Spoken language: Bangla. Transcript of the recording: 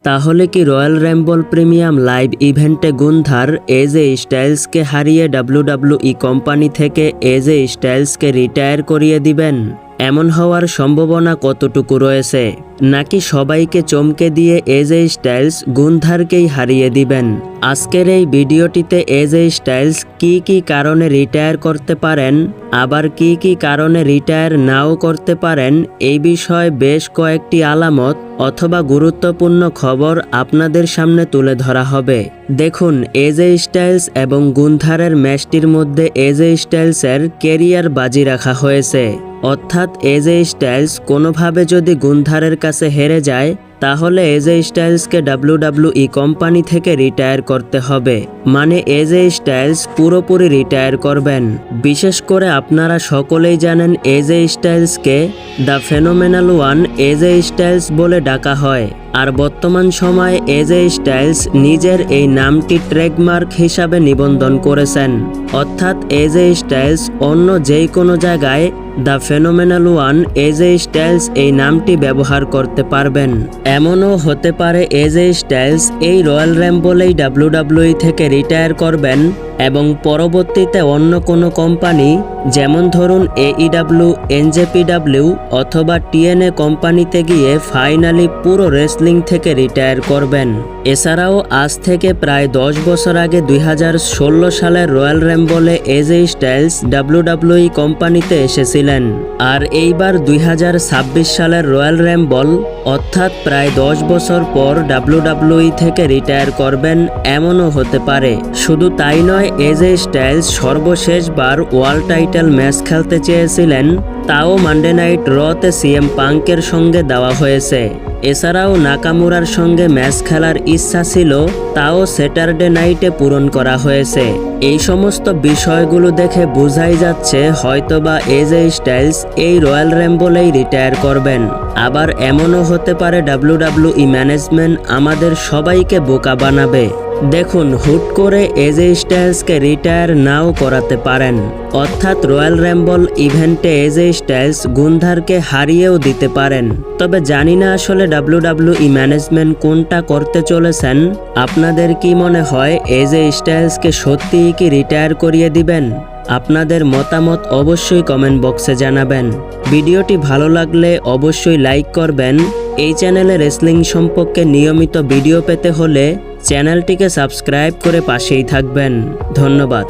তাহলে কি রয়্যাল রাম্বল প্রিমিয়াম লাইভ ইভেন্টে গুন্থার এজে স্টাইলসকে হারিয়ে ডাব্লিউডাব্লিউই কোম্পানি থেকে এজে স্টাইলসকে রিটায়ার করিয়ে দিবেন? এমন হওয়ার সম্ভাবনা কতটুকু রয়েছে? নাকি সবাইকে চমকে দিয়ে এজে স্টাইলস গুন্থারকেই হারিয়ে দিবেন? আজকের এই ভিডিওটিতে এজে স্টাইলস কি কারণে রিটায়ার করতে পারেন, আবার কি কারণে রিটায়ার নাও করতে পারেন, এই বিষয়ে বেশ কয়েকটি আলামত অথবা গুরুত্বপূর্ণ খবর আপনাদের সামনে তুলে ধরা হবে। দেখুন, এজে স্টাইলস এবং গুন্থারের ম্যাচটির মধ্যে এজে স্টাইলসের কেরিয়ার বাজি রাখা হয়েছে। অর্থাৎ এজে স্টাইলস কোনোভাবে যদি গুন্থারের কাছে হেরে যায়, তাহলে এজে স্টাইলসকে ডাব্লিউডাব্লিউই কোম্পানি থেকে রিটায়ার করতে হবে। মানে এজে স্টাইলস পুরোপুরি রিটায়ার করবেন। বিশেষ করে আপনারা সকলেই জানেন এজে স্টাইলসকে দ্য ফেনোমেনাল ওয়ান এজে স্টাইলস বলে ডাকা হয়। আর বর্তমান সময়ে এজে স্টাইলস নিজের এই নামটি ট্রেডমার্ক হিসাবে নিবন্ধন করেছেন। অর্থাৎ এজে স্টাইলস অন্য যেই কোনো জায়গায় দ্য ফেনোমেনাল ওয়ান এজে স্টাইলস এই নামটি ব্যবহার করতে পারবেন। এমনও হতে পারে এজে স্টাইলস এই রয়্যাল রাম্বলেই ডাব্লিউডাব্লিউই থেকে রিটায়ার করবেন এবং পরবর্তীতে অন্য কোনো কোম্পানি, যেমন ধরুন AEW, NJPW অথবা TNA কোম্পানিতে গিয়ে ফাইনালি পুরো রেসলিং থেকে রিটায়ার করবেন। এছাড়াও আজ থেকে প্রায় 10 বছর আগে 2016 সালের রয়্যাল রাম্বলে এজে স্টাইলস ডাব্লিউডাব্লিউই কোম্পানিতে এসেছিলেন। আর এইবার 2026 সালের রয়্যাল রাম্বল অর্থাৎ প্রায় 10 বছর পর ডাব্লিউডাব্লিউই থেকে রিটায়ার করবেন, এমনও হতে পারে। শুধু তাই নয়, এজে স্টাইলস সর্বশেষবার ওয়ার্ল্ড টাইটেল ম্যাচ খেলতে চেয়েছিলেন, তাও মানডে নাইট রতে CM পাঙ্কের সঙ্গে দেওয়া হয়েছে। এছাড়াও নাকামুরার সঙ্গে ম্যাচ খেলার ইচ্ছা ছিল, তাও স্যাটারডে নাইটে পূরণ করা হয়েছে। এই সমস্ত বিষয়গুলো দেখে বোঝাই যাচ্ছে হয়তোবা এজে স্টাইলস এই রয়্যাল রাম্বলেই রিটায়ার করবেন। আবার এমনও হতে পারে ডাব্লিউডাব্লিউই ম্যানেজমেন্ট আমাদের সবাইকে বোকা বানাবে। দেখুন, হুট করে এজে স্টাইলসকে রিটায়ার নাও করাতে পারেন। অর্থাৎ রয়্যাল রাম্বল ইভেন্টে এজে স্টাইলস গুন্থারকে হারিয়েও দিতে পারেন। তবে জানি না আসলে ডাব্লিউডাব্লিউই ম্যানেজমেন্ট কোনটা করতে চলেছেন। আপনাদের কি মনে হয় এজে স্টাইলসকে সত্যিই কি রিটায়ার করিয়ে দিবেন? আপনাদের মতামত অবশ্যই কমেন্ট বক্সে জানাবেন। ভিডিওটি ভালো লাগলে অবশ্যই লাইক করবেন। এই চ্যানেলে রেসলিং সম্পর্কে নিয়মিত ভিডিও পেতে হলে চ্যানেলটিকে সাবস্ক্রাইব করে পাশেই থাকবেন। ধন্যবাদ।